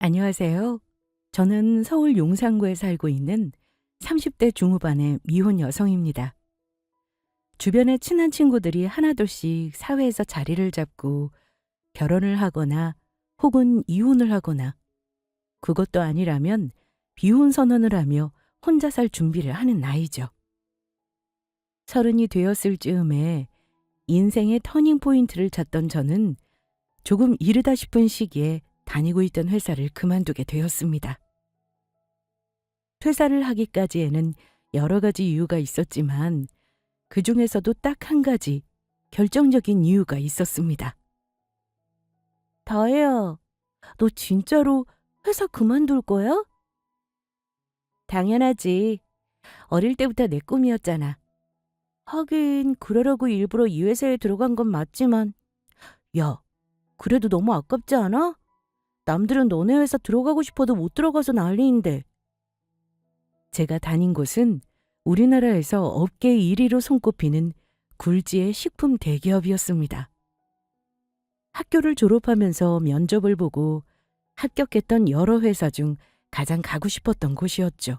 안녕하세요. 저는 서울 용산구에 살고 있는 30대 중후반의 미혼 여성입니다. 주변에 친한 친구들이 하나둘씩 사회에서 자리를 잡고 결혼을 하거나 혹은 이혼을 하거나 그것도 아니라면 비혼 선언을 하며 혼자 살 준비를 하는 나이죠. 서른이 되었을 즈음에 인생의 터닝 포인트를 찾던 저는 조금 이르다 싶은 시기에 다니고 있던 회사를 그만두게 되었습니다. 퇴사를 하기까지에는 여러 가지 이유가 있었지만 그 중에서도 딱 한 가지 결정적인 이유가 있었습니다. 다혜야, 너 진짜로 회사 그만둘 거야? 당연하지. 어릴 때부터 내 꿈이었잖아. 하긴 그러려고 일부러 이 회사에 들어간 건 맞지만 야, 그래도 너무 아깝지 않아? 남들은 너네 회사 들어가고 싶어도 못 들어가서 난리인데. 제가 다닌 곳은 우리나라에서 업계 1위로 손꼽히는 굴지의 식품 대기업이었습니다. 학교를 졸업하면서 면접을 보고 합격했던 여러 회사 중 가장 가고 싶었던 곳이었죠.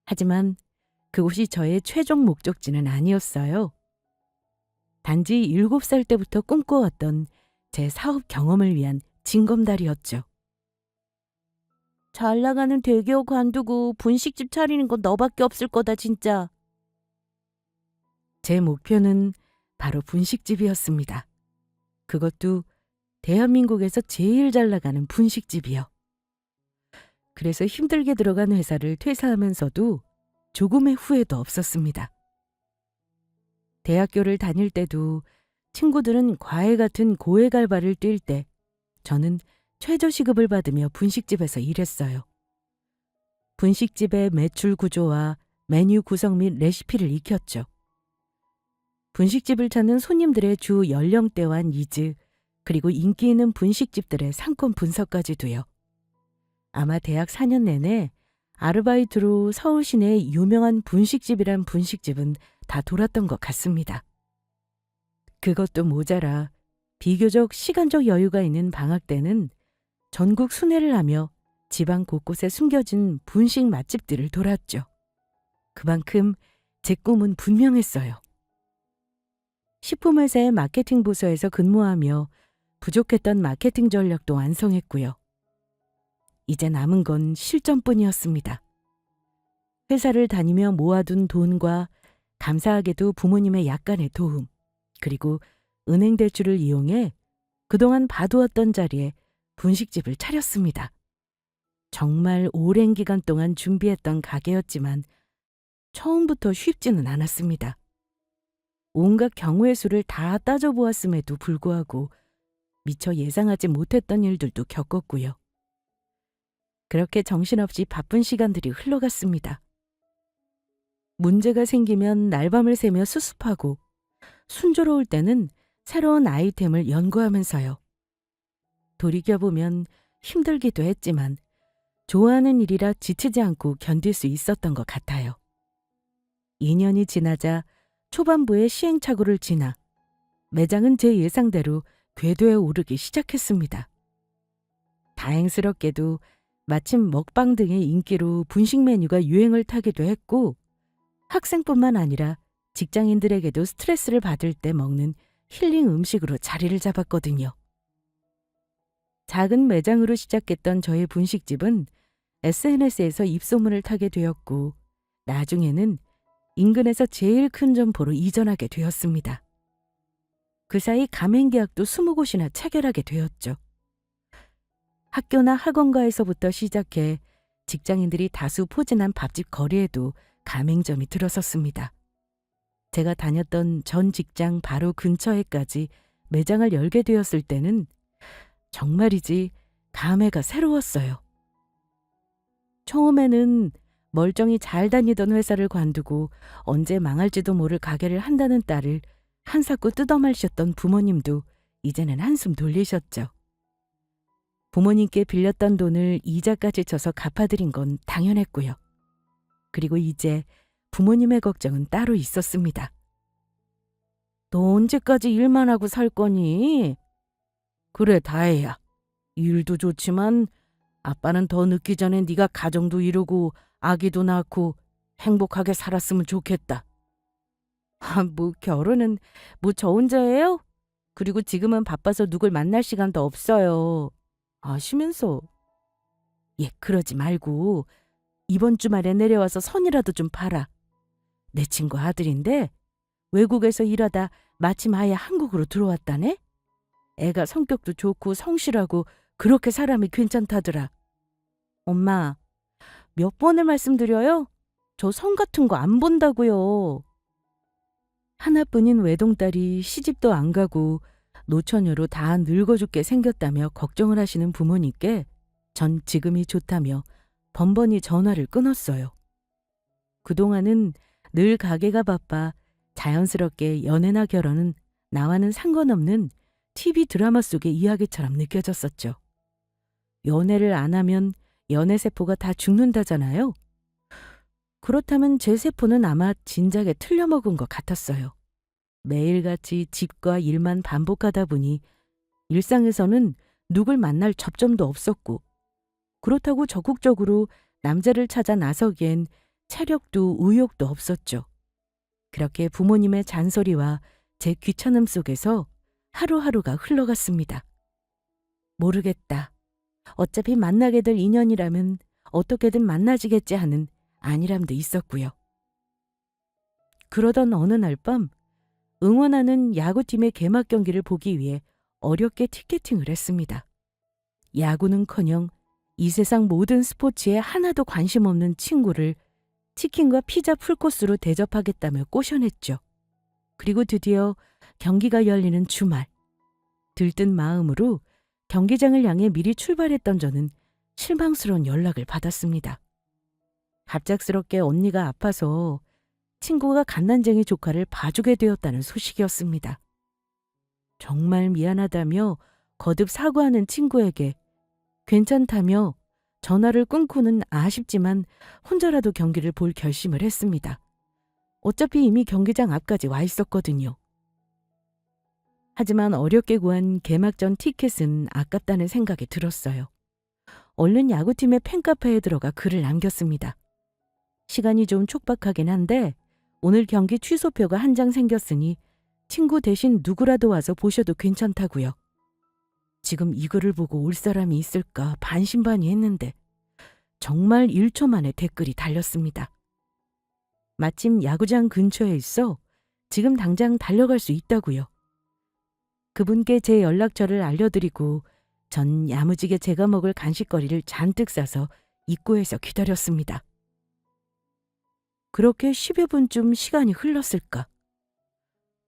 하지만 그곳이 저의 최종 목적지는 아니었어요. 단지 7살 때부터 꿈꿔왔던 제 사업 경험을 위한 징검다리였죠. 잘 나가는 대기업 관두고 분식집 차리는 건 너밖에 없을 거다 진짜. 제 목표는 바로 분식집이었습니다. 그것도 대한민국에서 제일 잘 나가는 분식집이요. 그래서 힘들게 들어간 회사를 퇴사하면서도 조금의 후회도 없었습니다. 대학교를 다닐 때도 친구들은 과외 같은 고액 알바를 뛸 때 저는 최저시급을 받으며 분식집에서 일했어요. 분식집의 매출 구조와 메뉴 구성 및 레시피를 익혔죠. 분식집을 찾는 손님들의 주 연령대와 니즈, 그리고 인기 있는 분식집들의 상권 분석까지도요. 아마 대학 4년 내내 아르바이트로 서울 시내의 유명한 분식집이란 분식집은 다 돌았던 것 같습니다. 그것도 모자라 비교적 시간적 여유가 있는 방학 때는 전국 순회를 하며 지방 곳곳에 숨겨진 분식 맛집들을 돌았죠. 그만큼 제 꿈은 분명했어요. 식품회사의 마케팅 부서에서 근무하며 부족했던 마케팅 전략도 완성했고요. 이제 남은 건 실전뿐이었습니다. 회사를 다니며 모아둔 돈과 감사하게도 부모님의 약간의 도움, 그리고 은행 대출을 이용해 그동안 봐두었던 자리에 분식집을 차렸습니다. 정말 오랜 기간 동안 준비했던 가게였지만 처음부터 쉽지는 않았습니다. 온갖 경우의 수를 다 따져보았음에도 불구하고 미처 예상하지 못했던 일들도 겪었고요. 그렇게 정신없이 바쁜 시간들이 흘러갔습니다. 문제가 생기면 날밤을 새며 수습하고 순조로울 때는 새로운 아이템을 연구하면서요. 돌이켜보면 힘들기도 했지만 좋아하는 일이라 지치지 않고 견딜 수 있었던 것 같아요. 2년이 지나자 초반부의 시행착오를 지나 매장은 제 예상대로 궤도에 오르기 시작했습니다. 다행스럽게도 마침 먹방 등의 인기로 분식 메뉴가 유행을 타기도 했고 학생뿐만 아니라 직장인들에게도 스트레스를 받을 때 먹는 힐링 음식으로 자리를 잡았거든요. 작은 매장으로 시작했던 저의 분식집은 SNS에서 입소문을 타게 되었고 나중에는 인근에서 제일 큰 점포로 이전하게 되었습니다. 그 사이 가맹계약도 20곳이나 체결하게 되었죠. 학교나 학원가에서부터 시작해 직장인들이 다수 포진한 밥집 거리에도 가맹점이 들어섰습니다. 제가 다녔던 전 직장 바로 근처에까지 매장을 열게 되었을 때는 정말이지 감회가 새로웠어요. 처음에는 멀쩡히 잘 다니던 회사를 관두고 언제 망할지도 모를 가게를 한다는 딸을 한사코 뜯어마셨던 부모님도 이제는 한숨 돌리셨죠. 부모님께 빌렸던 돈을 이자까지 쳐서 갚아드린 건 당연했고요. 그리고 이제 부모님의 걱정은 따로 있었습니다. 너 언제까지 일만 하고 살 거니? 그래, 다혜야. 일도 좋지만 아빠는 더 늦기 전에 네가 가정도 이루고 아기도 낳고 행복하게 살았으면 좋겠다. 뭐 결혼은 뭐 저 혼자예요? 그리고 지금은 바빠서 누굴 만날 시간도 없어요. 아시면서. 예, 그러지 말고 이번 주말에 내려와서 선이라도 좀 봐라. 내 친구 아들인데 외국에서 일하다 마침 아예 한국으로 들어왔다네? 애가 성격도 좋고 성실하고 그렇게 사람이 괜찮다더라. 엄마, 몇 번을 말씀드려요? 저 성 같은 거 안 본다고요. 하나뿐인 외동딸이 시집도 안 가고 노처녀로 다 늙어 죽게 생겼다며 걱정을 하시는 부모님께 전 지금이 좋다며 번번이 전화를 끊었어요. 그동안은 늘 가게가 바빠 자연스럽게 연애나 결혼은 나와는 상관없는 TV 드라마 속의 이야기처럼 느껴졌었죠. 연애를 안 하면 연애세포가 다 죽는다잖아요. 그렇다면 제 세포는 아마 진작에 틀려먹은 것 같았어요. 매일같이 집과 일만 반복하다 보니 일상에서는 누굴 만날 접점도 없었고, 그렇다고 적극적으로 남자를 찾아 나서기엔 체력도 의욕도 없었죠. 그렇게 부모님의 잔소리와 제 귀찮음 속에서 하루하루가 흘러갔습니다. 모르겠다. 어차피 만나게 될 인연이라면 어떻게든 만나지겠지 하는 안일함도 있었고요. 그러던 어느 날 밤 응원하는 야구팀의 개막 경기를 보기 위해 어렵게 티켓팅을 했습니다. 야구는커녕 이 세상 모든 스포츠에 하나도 관심 없는 친구를 치킨과 피자 풀코스로 대접하겠다며 꼬셔냈죠. 그리고 드디어 경기가 열리는 주말. 들뜬 마음으로 경기장을 향해 미리 출발했던 저는 실망스러운 연락을 받았습니다. 갑작스럽게 언니가 아파서 친구가 갓난쟁이 조카를 봐주게 되었다는 소식이었습니다. 정말 미안하다며 거듭 사과하는 친구에게 괜찮다며 전화를 끊고는 아쉽지만 혼자라도 경기를 볼 결심을 했습니다. 어차피 이미 경기장 앞까지 와 있었거든요. 하지만 어렵게 구한 개막전 티켓은 아깝다는 생각이 들었어요. 얼른 야구팀의 팬카페에 들어가 글을 남겼습니다. 시간이 좀 촉박하긴 한데 오늘 경기 취소표가 한 장 생겼으니 친구 대신 누구라도 와서 보셔도 괜찮다고요. 지금 이 글을 보고 올 사람이 있을까 반신반의했는데 정말 1초 만에 댓글이 달렸습니다. 마침 야구장 근처에 있어 지금 당장 달려갈 수 있다고요. 그분께 제 연락처를 알려드리고 전 야무지게 제가 먹을 간식거리를 잔뜩 싸서 입구에서 기다렸습니다. 그렇게 10여 분쯤 시간이 흘렀을까.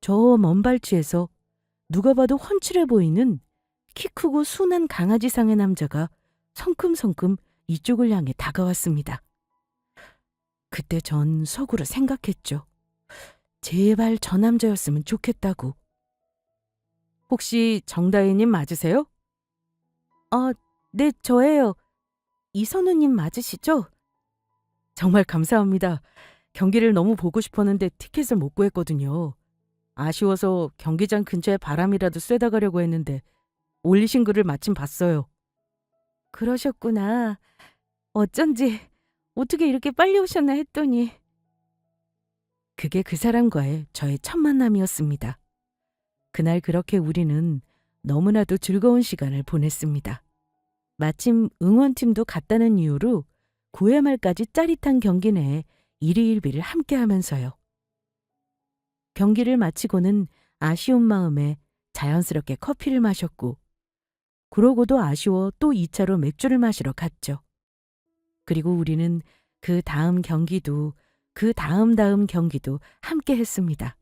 저 먼 발치에서 누가 봐도 훤칠해 보이는 키 크고 순한 강아지상의 남자가 성큼성큼 이쪽을 향해 다가왔습니다. 그때 전 속으로 생각했죠. 제발 저 남자였으면 좋겠다고. 혹시 정다희님 맞으세요? 네, 저예요. 이선우님 맞으시죠? 정말 감사합니다. 경기를 너무 보고 싶었는데 티켓을 못 구했거든요. 아쉬워서 경기장 근처에 바람이라도 쐬다 가려고 했는데 올리신 글을 마침 봤어요. 그러셨구나. 어쩐지 어떻게 이렇게 빨리 오셨나 했더니 그게 그 사람과의 저의 첫 만남이었습니다. 그날 그렇게 우리는 너무나도 즐거운 시간을 보냈습니다. 마침 응원팀도 갔다는 이유로 9회 말까지 짜릿한 경기 내에 일희일비를 함께하면서요. 경기를 마치고는 아쉬운 마음에 자연스럽게 커피를 마셨고 그러고도 아쉬워 또 2차로 맥주를 마시러 갔죠. 그리고 우리는 그 다음 경기도 그 다음 경기도 함께 했습니다.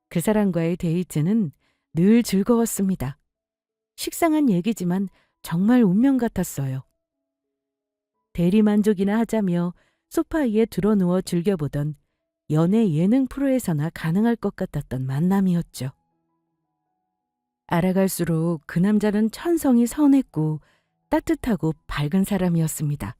그 사람과의 데이트는 늘 즐거웠습니다. 식상한 얘기지만 정말 운명 같았어요. 대리만족이나 하자며 소파 위에 드러누워 즐겨보던 연애 예능 프로에서나 가능할 것 같았던 만남이었죠. 알아갈수록 그 남자는 천성이 선했고 따뜻하고 밝은 사람이었습니다.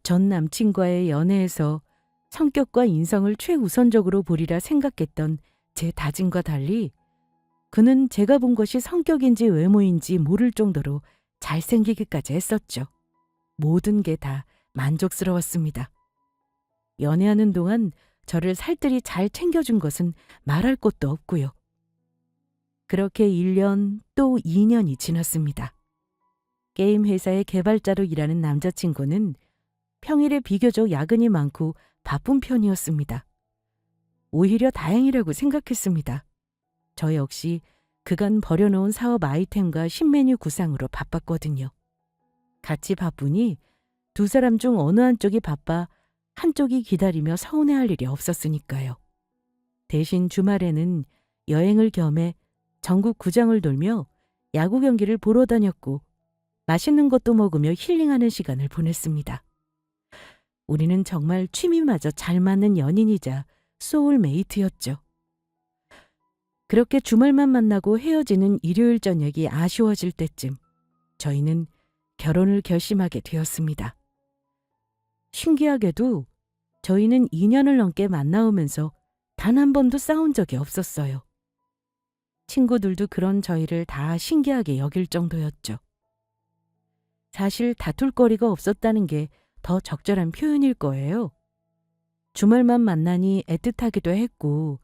전 남친과의 연애에서 성격과 인성을 최우선적으로 보리라 생각했던 제 다짐과 달리 그는 제가 본 것이 성격인지 외모인지 모를 정도로 잘생기기까지 했었죠. 모든 게 다 만족스러웠습니다. 연애하는 동안 저를 살뜰히 잘 챙겨준 것은 말할 것도 없고요. 그렇게 1년 또 2년이 지났습니다. 게임 회사의 개발자로 일하는 남자친구는 평일에 비교적 야근이 많고 바쁜 편이었습니다. 오히려 다행이라고 생각했습니다. 저 역시 그간 버려놓은 사업 아이템과 신메뉴 구상으로 바빴거든요. 같이 바쁘니 두 사람 중 어느 한쪽이 바빠 한쪽이 기다리며 서운해할 일이 없었으니까요. 대신 주말에는 여행을 겸해 전국 구장을 돌며 야구 경기를 보러 다녔고 맛있는 것도 먹으며 힐링하는 시간을 보냈습니다. 우리는 정말 취미마저 잘 맞는 연인이자 소울메이트였죠. 그렇게 주말만 만나고 헤어지는 일요일 저녁이 아쉬워질 때쯤 저희는 결혼을 결심하게 되었습니다. 신기하게도 저희는 2년을 넘게 만나오면서 단 한 번도 싸운 적이 없었어요. 친구들도 그런 저희를 다 신기하게 여길 정도였죠. 사실 다툴 거리가 없었다는 게 더 적절한 표현일 거예요. 주말만 만나니 애틋하기도 했고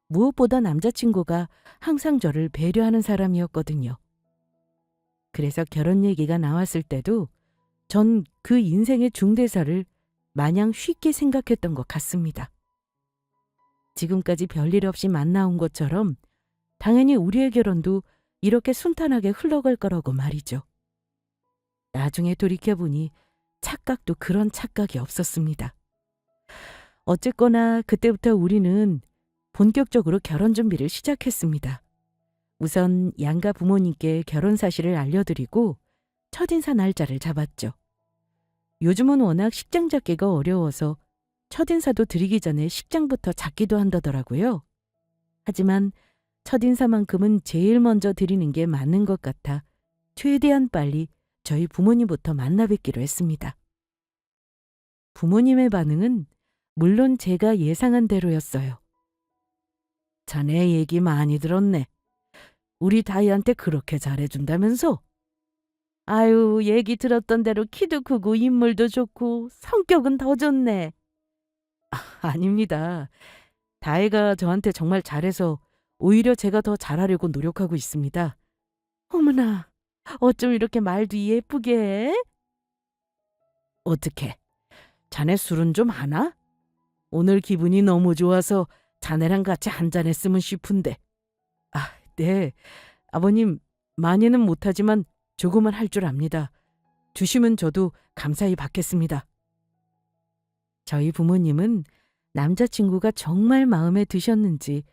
무엇보다 남자친구가 항상 저를 배려하는 사람이었거든요. 그래서 결혼 얘기가 나왔을 때도 전 그 인생의 중대사를 마냥 쉽게 생각했던 것 같습니다. 지금까지 별일 없이 만나온 것처럼 당연히 우리의 결혼도 이렇게 순탄하게 흘러갈 거라고 말이죠. 나중에 돌이켜보니 착각도 그런 착각이 없었습니다. 어쨌거나 그때부터 우리는 본격적으로 결혼 준비를 시작했습니다. 우선 양가 부모님께 결혼 사실을 알려드리고 첫인사 날짜를 잡았죠. 요즘은 워낙 식장 잡기가 어려워서 첫인사도 드리기 전에 식장부터 잡기도 한다더라고요. 하지만 첫인사만큼은 제일 먼저 드리는 게 맞는 것 같아 최대한 빨리 저희 부모님부터 만나 뵙기로 했습니다. 부모님의 반응은 물론 제가 예상한 대로였어요. 자네 얘기 많이 들었네. 우리 다희한테 그렇게 잘해준다면서? 아유, 얘기 들었던 대로 키도 크고 인물도 좋고 성격은 더 좋네. 아닙니다. 다혜가 저한테 정말 잘해서 오히려 제가 더 잘하려고 노력하고 있습니다. 어머나, 어쩜 이렇게 말도 예쁘게 해? 어떻게, 자네 술은 좀 하나? 오늘 기분이 너무 좋아서 자네랑 같이 한잔했으면 싶은데. 아, 네. 아버님, 많이는 못하지만 조금은 할 줄 압니다. 주시면 저도 감사히 받겠습니다. 저희 부모님은 남자친구가 정말 마음에 드셨는지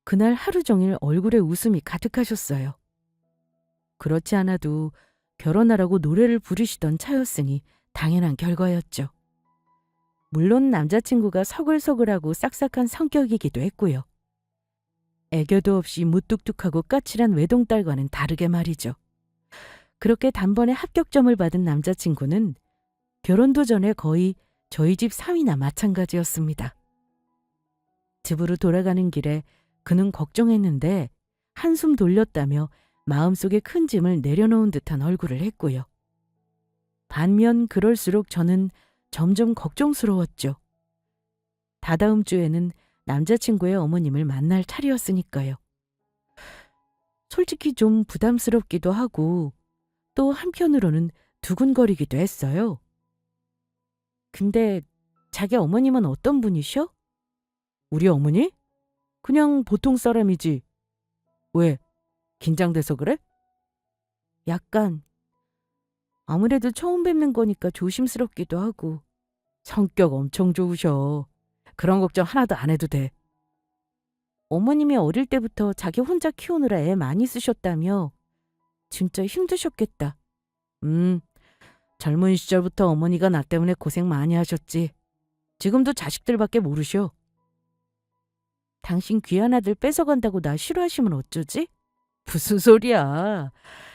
그날 하루 종일 얼굴에 웃음이 가득하셨어요. 그렇지 않아도 결혼하라고 노래를 부르시던 차였으니 당연한 결과였죠. 물론 남자친구가 서글서글하고 싹싹한 성격이기도 했고요. 애교도 없이 무뚝뚝하고 까칠한 외동딸과는 다르게 말이죠. 그렇게 단번에 합격점을 받은 남자친구는 결혼도 전에 거의 저희 집 사위나 마찬가지였습니다. 집으로 돌아가는 길에 그는 걱정했는데 한숨 돌렸다며 마음속에 큰 짐을 내려놓은 듯한 얼굴을 했고요. 반면 그럴수록 저는 점점 걱정스러웠죠. 다다음 주에는 남자친구의 어머님을 만날 차례였으니까요. 솔직히 좀 부담스럽기도 하고 또 한편으로는 두근거리기도 했어요. 근데 자기 어머님은 어떤 분이셔? 우리 어머니? 그냥 보통 사람이지. 왜? 긴장돼서 그래? 약간. 아무래도 처음 뵙는 거니까 조심스럽기도 하고. 성격 엄청 좋으셔. 그런 걱정 하나도 안 해도 돼. 어머님이 어릴 때부터 자기 혼자 키우느라 애 많이 쓰셨다며. 진짜 힘드셨겠다. 젊은 시절부터 어머니가 나 때문에 고생 많이 하셨지. 지금도 자식들밖에 모르셔. 당신 귀한 아들 뺏어간다고 나 싫어하시면 어쩌지? 무슨 소리야.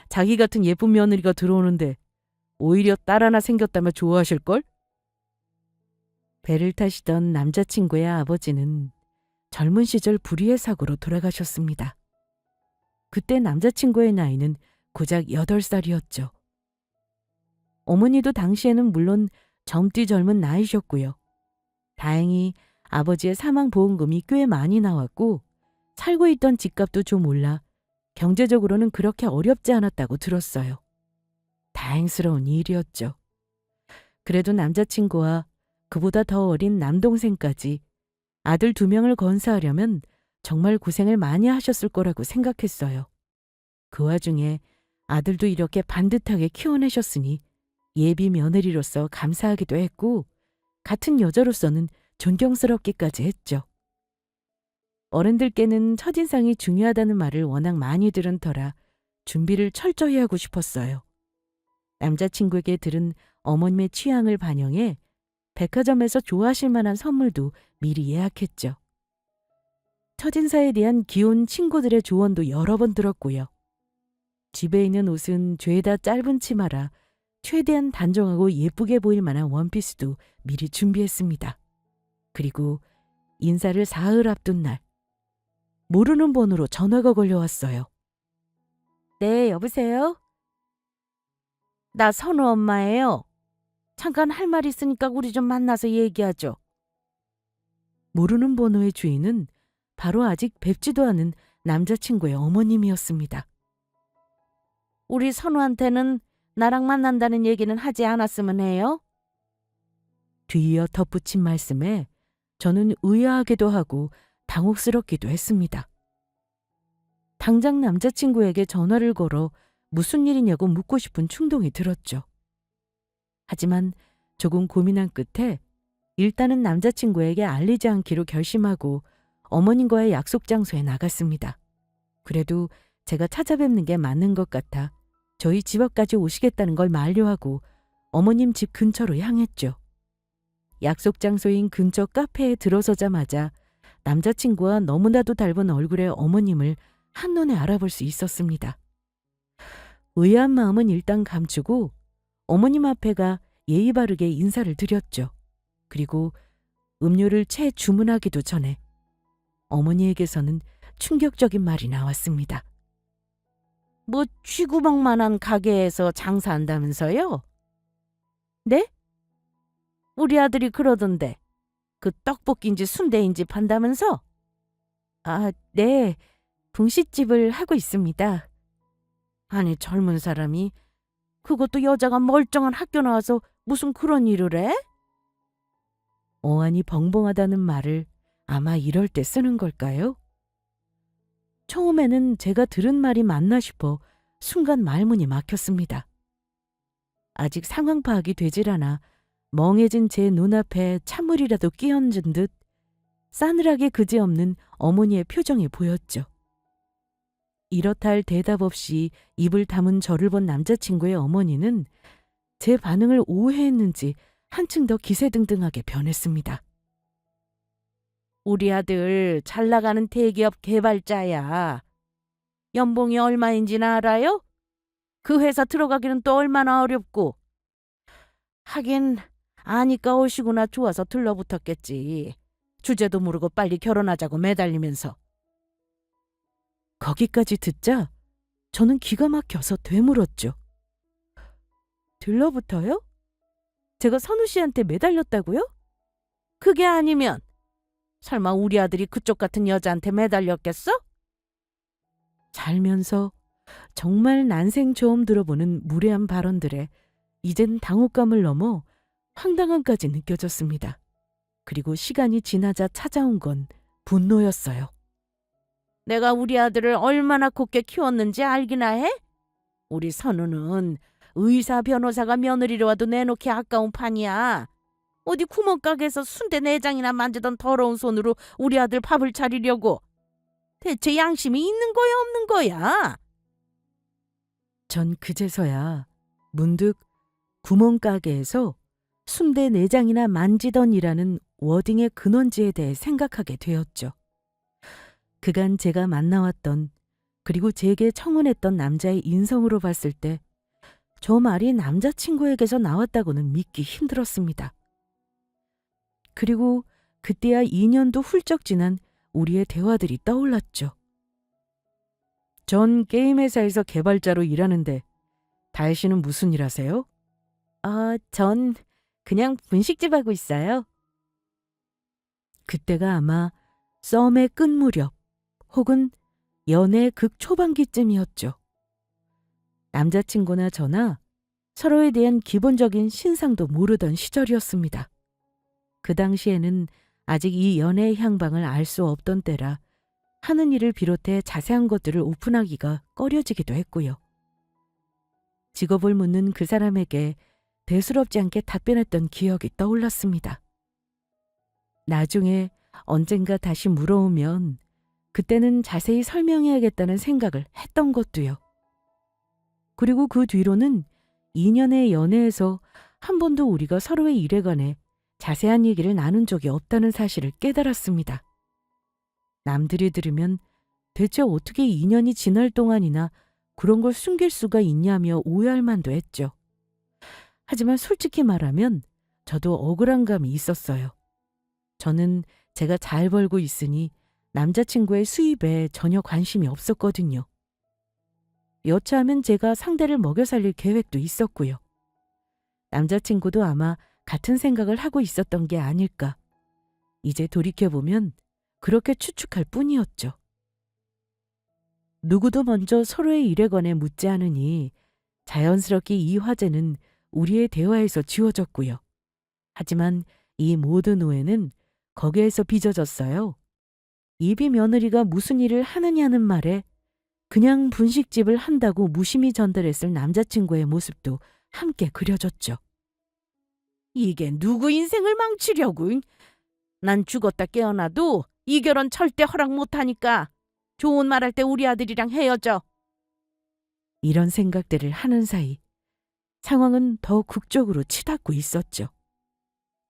자기 같은 예쁜 며느리가 들어오는데 오히려 딸 하나 생겼다며 좋아하실걸? 배를 타시던 남자친구의 아버지는 젊은 시절 불의의 사고로 돌아가셨습니다. 그때 남자친구의 나이는 고작 8살이었죠. 어머니도 당시에는 물론 젊디 젊은 나이셨고요. 다행히 아버지의 사망보험금이 꽤 많이 나왔고 살고 있던 집값도 좀 올라 경제적으로는 그렇게 어렵지 않았다고 들었어요. 다행스러운 일이었죠. 그래도 남자친구와 그보다 더 어린 남동생까지 아들 2명을 건사하려면 정말 고생을 많이 하셨을 거라고 생각했어요. 그 와중에 아들도 이렇게 반듯하게 키워내셨으니 예비 며느리로서 감사하기도 했고 같은 여자로서는 존경스럽기까지 했죠. 어른들께는 첫인상이 중요하다는 말을 워낙 많이 들은 터라 준비를 철저히 하고 싶었어요. 남자친구에게 들은 어머님의 취향을 반영해 백화점에서 좋아하실 만한 선물도 미리 예약했죠. 첫인사에 대한 기혼 친구들의 조언도 여러 번 들었고요. 집에 있는 옷은 죄다 짧은 치마라 최대한 단정하고 예쁘게 보일 만한 원피스도 미리 준비했습니다. 그리고 인사를 사흘 앞둔 날 모르는 번호로 전화가 걸려왔어요. 네, 여보세요? 나 선우 엄마예요. 잠깐 할 말 있으니까 우리 좀 만나서 얘기하죠. 모르는 번호의 주인은 바로 아직 뵙지도 않은 남자친구의 어머님이었습니다. 우리 선우한테는 나랑 만난다는 얘기는 하지 않았으면 해요? 뒤이어 덧붙인 말씀에 저는 의아하기도 하고 당혹스럽기도 했습니다. 당장 남자친구에게 전화를 걸어 무슨 일이냐고 묻고 싶은 충동이 들었죠. 하지만 조금 고민한 끝에 일단은 남자친구에게 알리지 않기로 결심하고 어머님과의 약속 장소에 나갔습니다. 그래도 제가 찾아뵙는 게 맞는 것 같아 저희 집 앞까지 오시겠다는 걸 만류하고 어머님 집 근처로 향했죠. 약속 장소인 근처 카페에 들어서자마자 남자친구와 너무나도 닮은 얼굴의 어머님을 한눈에 알아볼 수 있었습니다. 의아한 마음은 일단 감추고 어머님 앞에가 예의 바르게 인사를 드렸죠. 그리고 음료를 채 주문하기도 전에 어머니에게서는 충격적인 말이 나왔습니다. 뭐 쥐구멍만한 가게에서 장사한다면서요? 네? 우리 아들이 그러던데 그 떡볶이인지 순대인지 판다면서? 아, 네. 분식집을 하고 있습니다. 아니 젊은 사람이 그것도 여자가 멀쩡한 학교 나와서 무슨 그런 일을 해? 어안이 벙벙하다는 말을 아마 이럴 때 쓰는 걸까요? 처음에는 제가 들은 말이 맞나 싶어 순간 말문이 막혔습니다. 아직 상황 파악이 되질 않아 멍해진 제 눈앞에 찬물이라도 끼얹은 듯 싸늘하게 그지없는 어머니의 표정이 보였죠. 이렇다 할 대답 없이 입을 다문 저를 본 남자친구의 어머니는 제 반응을 오해했는지 한층 더 기세등등하게 변했습니다. 우리 아들 잘 나가는 대기업 개발자야. 연봉이 얼마인지는 알아요? 그 회사 들어가기는 또 얼마나 어렵고. 하긴 아니까 오시구나 좋아서 들러붙었겠지. 주제도 모르고 빨리 결혼하자고 매달리면서. 거기까지 듣자 저는 기가 막혀서 되물었죠. 들러붙어요? 제가 선우 씨한테 매달렸다고요? 그게 아니면 설마 우리 아들이 그쪽 같은 여자한테 매달렸겠어? 살면서 정말 난생 처음 들어보는 무례한 발언들에 이젠 당혹감을 넘어 황당함까지 느껴졌습니다. 그리고 시간이 지나자 찾아온 건 분노였어요. 내가 우리 아들을 얼마나 곱게 키웠는지 알기나 해? 우리 선우는 의사 변호사가 며느리로 와도 내놓기 아까운 판이야. 어디 구멍가게에서 순대 내장이나 만지던 더러운 손으로 우리 아들 밥을 차리려고. 대체 양심이 있는 거야 없는 거야? 전 그제서야 문득 구멍가게에서 순대 내장이나 만지던이라는 워딩의 근원지에 대해 생각하게 되었죠. 그간 제가 만나왔던 그리고 제게 청혼했던 남자의 인성으로 봤을 때 저 말이 남자친구에게서 나왔다고는 믿기 힘들었습니다. 그리고 그때야 2년도 훌쩍 지난 우리의 대화들이 떠올랐죠. 전 게임 회사에서 개발자로 일하는데 다혜 씨는 무슨 일 하세요? 전 그냥 분식집 하고 있어요. 그때가 아마 썸의 끝 무렵 혹은 연애의 극 초반기쯤이었죠. 남자친구나 저나 서로에 대한 기본적인 신상도 모르던 시절이었습니다. 그 당시에는 아직 이 연애의 향방을 알 수 없던 때라 하는 일을 비롯해 자세한 것들을 오픈하기가 꺼려지기도 했고요. 직업을 묻는 그 사람에게 대수롭지 않게 답변했던 기억이 떠올랐습니다. 나중에 언젠가 다시 물어오면 그때는 자세히 설명해야겠다는 생각을 했던 것도요. 그리고 그 뒤로는 2년의 연애에서 한 번도 우리가 서로의 일에 관해 자세한 얘기를 나눈 적이 없다는 사실을 깨달았습니다. 남들이 들으면 대체 어떻게 2년이 지날 동안이나 그런 걸 숨길 수가 있냐며 오해할 만도 했죠. 하지만 솔직히 말하면 저도 억울한 감이 있었어요. 저는 제가 잘 벌고 있으니 남자친구의 수입에 전혀 관심이 없었거든요. 여차하면 제가 상대를 먹여 살릴 계획도 있었고요. 남자친구도 아마 같은 생각을 하고 있었던 게 아닐까. 이제 돌이켜보면 그렇게 추측할 뿐이었죠. 누구도 먼저 서로의 일에 관해 묻지 않으니 자연스럽게 이 화제는 우리의 대화에서 지워졌고요. 하지만 이 모든 오해는 거기에서 빚어졌어요. 이비 며느리가 무슨 일을 하느냐는 말에 그냥 분식집을 한다고 무심히 전달했을 남자친구의 모습도 함께 그려졌죠. 이게 누구 인생을 망치려고. 난 죽었다 깨어나도 이 결혼 절대 허락 못하니까 좋은 말 할 때 우리 아들이랑 헤어져. 이런 생각들을 하는 사이 상황은 더 극적으로 치닫고 있었죠.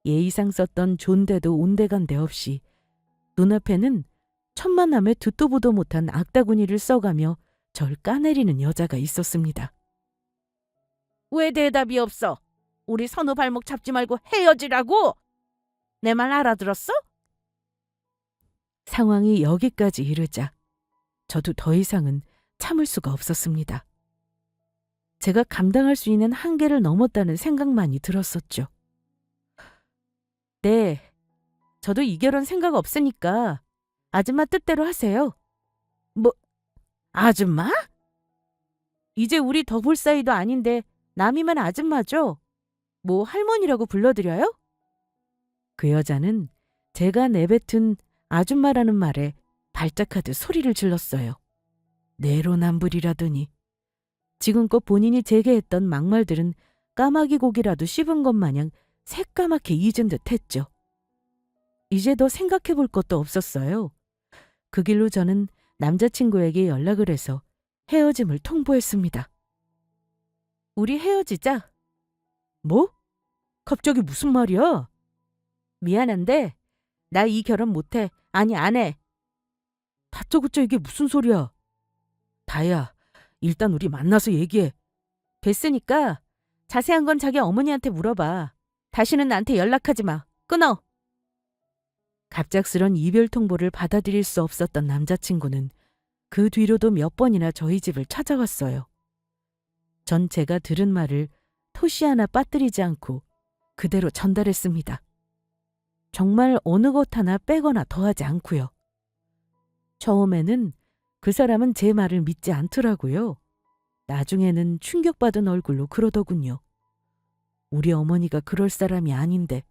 예의상 썼던 존대도 온데간데 없이 눈앞에는 천만남에 듣도 보도 못한 악다구니를 써가며 절 까내리는 여자가 있었습니다. 왜 대답이 없어? 우리 선우 발목 잡지 말고 헤어지라고! 내 말 알아들었어? 상황이 여기까지 이르자 저도 더 이상은 참을 수가 없었습니다. 제가 감당할 수 있는 한계를 넘었다는 생각만이 들었었죠. 네, 저도 이 결혼 생각 없으니까 아줌마 뜻대로 하세요. 뭐, 아줌마? 이제 우리 더 볼 사이도 아닌데 남이면 아줌마죠? 뭐 할머니라고 불러드려요? 그 여자는 제가 내뱉은 아줌마라는 말에 발작하듯 소리를 질렀어요. 내로남불이라더니 지금껏 본인이 제게 했던 막말들은 까마귀 고기라도 씹은 것 마냥 새까맣게 잊은 듯 했죠. 이제 더 생각해 볼 것도 없었어요. 그 길로 저는 남자친구에게 연락을 해서 헤어짐을 통보했습니다. 우리 헤어지자. 뭐? 갑자기 무슨 말이야? 미안한데 나 이 결혼 못해. 아니 안 해. 다짜고짜 이게 무슨 소리야? 다야, 일단 우리 만나서 얘기해. 됐으니까 자세한 건 자기 어머니한테 물어봐. 다시는 나한테 연락하지 마. 끊어. 갑작스런 이별 통보를 받아들일 수 없었던 남자친구는 그 뒤로도 몇 번이나 저희 집을 찾아왔어요. 전 제가 들은 말을 토시 하나 빠뜨리지 않고 그대로 전달했습니다. 정말 어느 것 하나 빼거나 더하지 않고요. 처음에는 그 사람은 제 말을 믿지 않더라고요. 나중에는 충격받은 얼굴로 그러더군요. 우리 어머니가 그럴 사람이 아닌데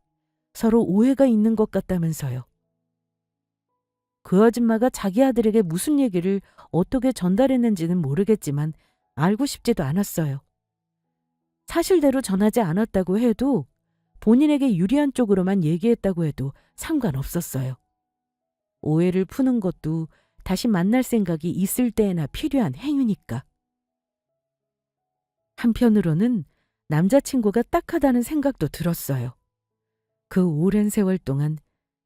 서로 오해가 있는 것 같다면서요. 그 아줌마가 자기 아들에게 무슨 얘기를 어떻게 전달했는지는 모르겠지만 알고 싶지도 않았어요. 사실대로 전하지 않았다고 해도 본인에게 유리한 쪽으로만 얘기했다고 해도 상관없었어요. 오해를 푸는 것도 다시 만날 생각이 있을 때에나 필요한 행위니까. 한편으로는 남자친구가 딱하다는 생각도 들었어요. 그 오랜 세월 동안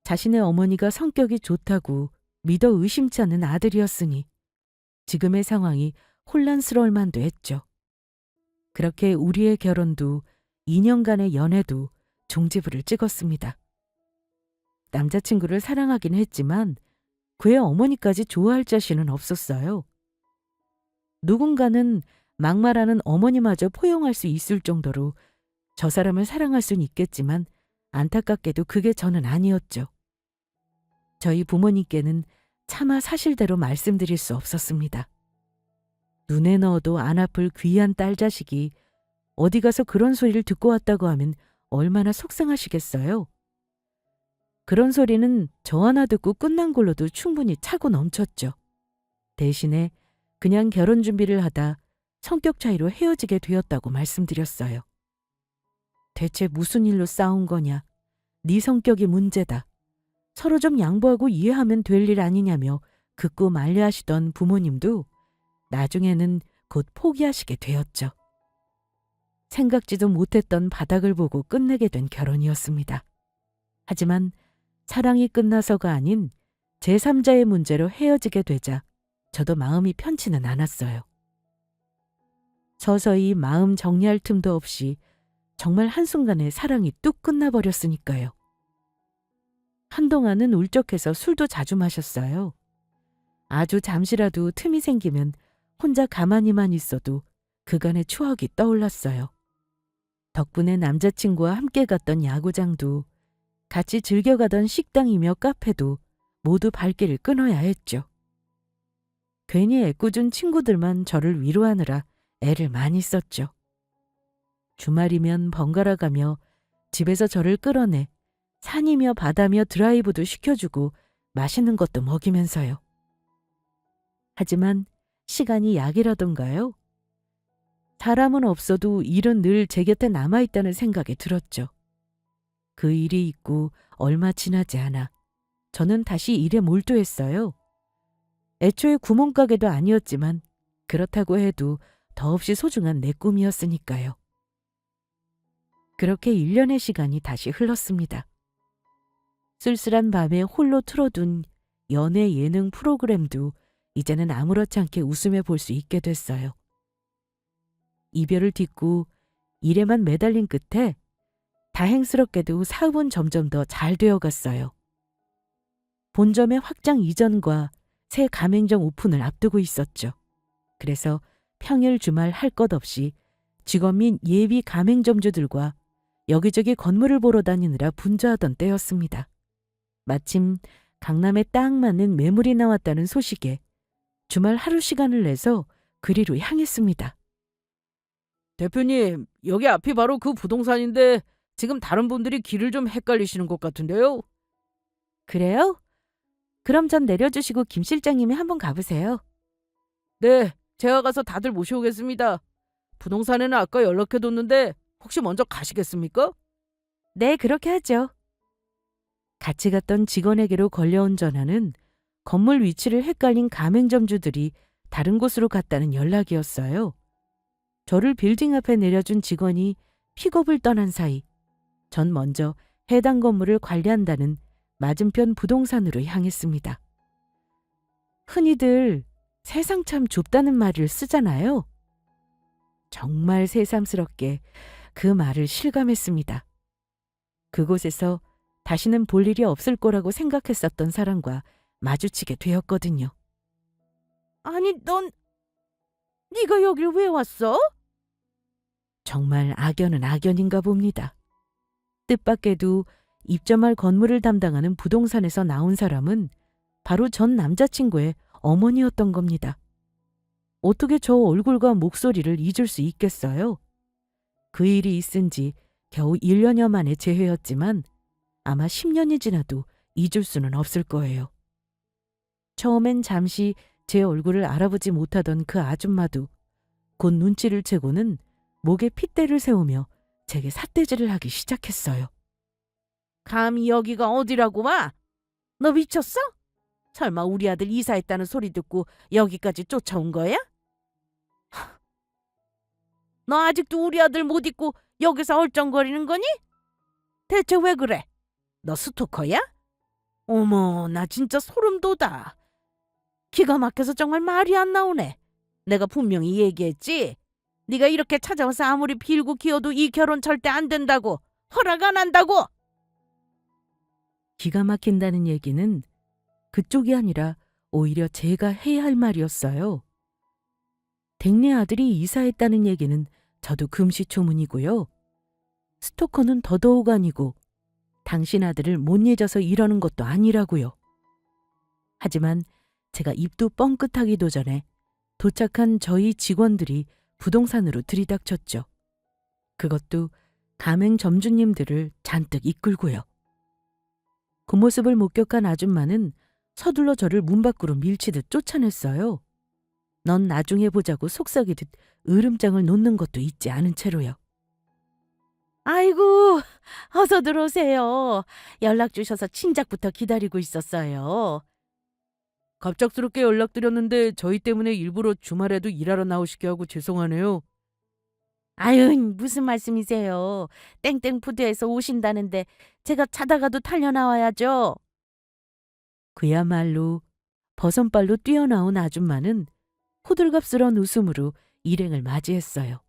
자신의 어머니가 성격이 좋다고 믿어 의심치 않는 아들이었으니 지금의 상황이 혼란스러울 만도 했죠. 그렇게 우리의 결혼도 2년간의 연애도 종지부를 찍었습니다. 남자친구를 사랑하긴 했지만 그의 어머니까지 좋아할 자신은 없었어요. 누군가는 막말하는 어머니마저 포용할 수 있을 정도로 저 사람을 사랑할 순 있겠지만 안타깝게도 그게 저는 아니었죠. 저희 부모님께는 차마 사실대로 말씀드릴 수 없었습니다. 눈에 넣어도 안 아플 귀한 딸 자식이 어디 가서 그런 소리를 듣고 왔다고 하면 얼마나 속상하시겠어요. 그런 소리는 저 하나 듣고 끝난 걸로도 충분히 차고 넘쳤죠. 대신에 그냥 결혼 준비를 하다 성격 차이로 헤어지게 되었다고 말씀드렸어요. 대체 무슨 일로 싸운 거냐? 네 성격이 문제다. 서로 좀 양보하고 이해하면 될 일 아니냐며 극구 만류하시던 부모님도 나중에는 곧 포기하시게 되었죠. 생각지도 못했던 바닥을 보고 끝내게 된 결혼이었습니다. 하지만 사랑이 끝나서가 아닌 제3자의 문제로 헤어지게 되자 저도 마음이 편치는 않았어요. 서서히 마음 정리할 틈도 없이 정말 한순간에 사랑이 뚝 끝나버렸으니까요. 한동안은 울적해서 술도 자주 마셨어요. 아주 잠시라도 틈이 생기면 혼자 가만히만 있어도 그간의 추억이 떠올랐어요. 덕분에 남자친구와 함께 갔던 야구장도 같이 즐겨가던 식당이며 카페도 모두 발길을 끊어야 했죠. 괜히 애꿎은 친구들만 저를 위로하느라 애를 많이 썼죠. 주말이면 번갈아 가며 집에서 저를 끌어내 산이며 바다며 드라이브도 시켜주고 맛있는 것도 먹이면서요. 하지만 시간이 약이라던가요? 사람은 없어도 일은 늘 제 곁에 남아있다는 생각이 들었죠. 그 일이 있고 얼마 지나지 않아 저는 다시 일에 몰두했어요. 애초에 구멍가게도 아니었지만 그렇다고 해도 더없이 소중한 내 꿈이었으니까요. 그렇게 1년의 시간이 다시 흘렀습니다. 쓸쓸한 밤에 홀로 틀어둔 연애 예능 프로그램도 이제는 아무렇지 않게 웃으며 볼 수 있게 됐어요. 이별을 딛고 일에만 매달린 끝에 다행스럽게도 사업은 점점 더 잘 되어갔어요. 본점의 확장 이전과 새 가맹점 오픈을 앞두고 있었죠. 그래서 평일 주말 할 것 없이 직원 및 예비 가맹점주들과 여기저기 건물을 보러 다니느라 분주하던 때였습니다. 마침 강남에 딱 맞는 매물이 나왔다는 소식에 주말 하루 시간을 내서 그리로 향했습니다. 대표님, 여기 앞이 바로 그 부동산인데 지금 다른 분들이 길을 좀 헷갈리시는 것 같은데요. 그래요? 그럼 전 내려주시고 김 실장님이 한번 가보세요. 네, 제가 가서 다들 모셔오겠습니다. 부동산에는 아까 연락해뒀는데 혹시 먼저 가시겠습니까? 네, 그렇게 하죠. 같이 갔던 직원에게로 걸려온 전화는 건물 위치를 헷갈린 가맹점주들이 다른 곳으로 갔다는 연락이었어요. 저를 빌딩 앞에 내려준 직원이 픽업을 떠난 사이 전 먼저 해당 건물을 관리한다는 맞은편 부동산으로 향했습니다. 흔히들 세상 참 좁다는 말을 쓰잖아요. 정말 새삼스럽게 그 말을 실감했습니다. 그곳에서 다시는 볼 일이 없을 거라고 생각했었던 사람과 마주치게 되었거든요. 아니, 네가 여길 왜 왔어? 정말 악연은 악연인가 봅니다. 뜻밖에도 입점할 건물을 담당하는 부동산에서 나온 사람은 바로 전 남자친구의 어머니였던 겁니다. 어떻게 저 얼굴과 목소리를 잊을 수 있겠어요? 그 일이 있은 지 겨우 1년여 만에 재회였지만 아마 10년이 지나도 잊을 수는 없을 거예요. 처음엔 잠시 제 얼굴을 알아보지 못하던 그 아줌마도 곧 눈치를 채고는 목에 핏대를 세우며 제게 삿대질을 하기 시작했어요. 감히 여기가 어디라고 마? 너 미쳤어? 설마 우리 아들 이사했다는 소리 듣고 여기까지 쫓아온 거야? 너 아직도 우리 아들 못 잊고 여기서 얼쩡거리는 거니? 대체 왜 그래? 너 스토커야? 어머, 나 진짜 소름 돋아. 기가 막혀서 정말 말이 안 나오네. 내가 분명히 얘기했지. 네가 이렇게 찾아와서 아무리 빌고 기어도 이 결혼 절대 안 된다고. 허락 안 한다고. 기가 막힌다는 얘기는 그쪽이 아니라 오히려 제가 해야 할 말이었어요. 댁네 아들이 이사했다는 얘기는 저도 금시초문이고요. 스토커는 더더욱 아니고 당신 아들을 못 잊어서 이러는 것도 아니라고요. 하지만 제가 입도 뻥끗하기도 전에 도착한 저희 직원들이 부동산으로 들이닥쳤죠. 그것도 가맹점주님들을 잔뜩 이끌고요. 그 모습을 목격한 아줌마는 서둘러 저를 문 밖으로 밀치듯 쫓아냈어요. 넌 나중에 보자고 속삭이듯 으름장을 놓는 것도 잊지 않은 채로요. 아이고, 어서 들어오세요. 연락 주셔서 친작부터 기다리고 있었어요. 갑작스럽게 연락드렸는데 저희 때문에 일부러 주말에도 일하러 나오시게 하고 죄송하네요. 아유, 무슨 말씀이세요. 땡땡푸드에서 오신다는데 제가 자다가도 달려나와야죠. 그야말로 버선발로 뛰어나온 아줌마는 호들갑스러운 웃음으로 일행을 맞이했어요.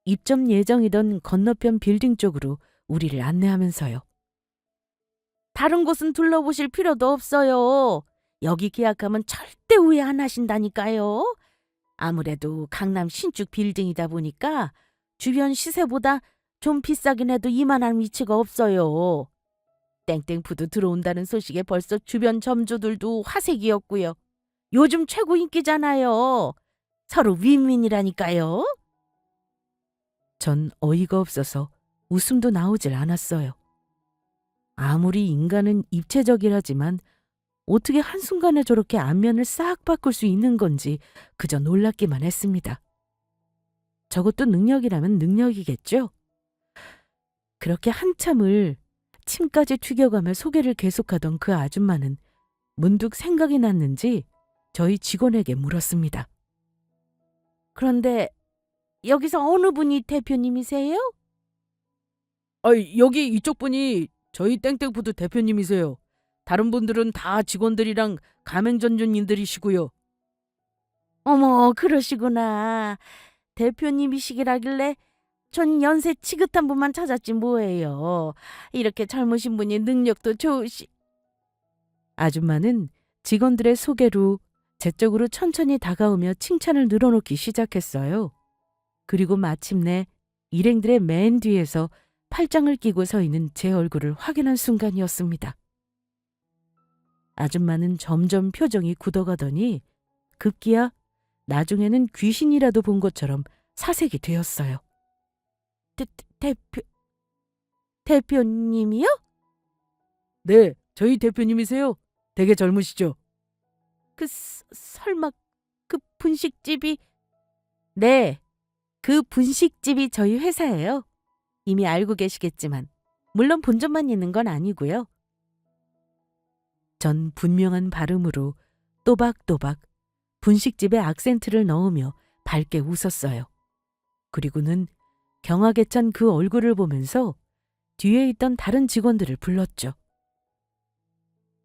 입점 예정이던 건너편 빌딩 쪽으로 우리를 안내하면서요. 다른 곳은 둘러보실 필요도 없어요. 여기 계약하면 절대 후회 안 하신다니까요. 아무래도 강남 신축 빌딩이다 보니까 주변 시세보다 좀 비싸긴 해도 이만한 위치가 없어요. 땡땡푸드 들어온다는 소식에 벌써 주변 점주들도 화색이었고요. 요즘 최고 인기잖아요. 서로 윈윈이라니까요. 전 어이가 없어서 웃음도 나오질 않았어요. 아무리 인간은 입체적이라지만 어떻게 한순간에 저렇게 안면을 싹 바꿀 수 있는 건지 그저 놀랍기만 했습니다. 저것도 능력이라면 능력이겠죠? 그렇게 한참을 침까지 튀겨가며 소개를 계속하던 그 아줌마는 문득 생각이 났는지 저희 직원에게 물었습니다. 그런데 여기서 어느 분이 대표님이세요? 여기 이쪽 분이 저희 땡땡푸드 대표님이세요. 다른 분들은 다 직원들이랑 가맹점주님들이시고요. 어머, 그러시구나. 대표님이시기라길래 전 연세 지긋한 분만 찾았지 뭐예요. 이렇게 젊으신 분이 능력도 좋으시... 아줌마는 직원들의 소개로 제 쪽으로 천천히 다가오며 칭찬을 늘어놓기 시작했어요. 그리고 마침내 일행들의 맨 뒤에서 팔짱을 끼고 서 있는 제 얼굴을 확인한 순간이었습니다. 아줌마는 점점 표정이 굳어가더니 급기야 나중에는 귀신이라도 본 것처럼 사색이 되었어요. 대표님이요? 네, 저희 대표님이세요. 되게 젊으시죠? 설마 그 분식집이... 네, 그 분식집이 저희 회사예요. 이미 알고 계시겠지만 물론 본점만 있는 건 아니고요. 전 분명한 발음으로 또박또박 분식집에 악센트를 넣으며 밝게 웃었어요. 그리고는 경악에 찬 그 얼굴을 보면서 뒤에 있던 다른 직원들을 불렀죠.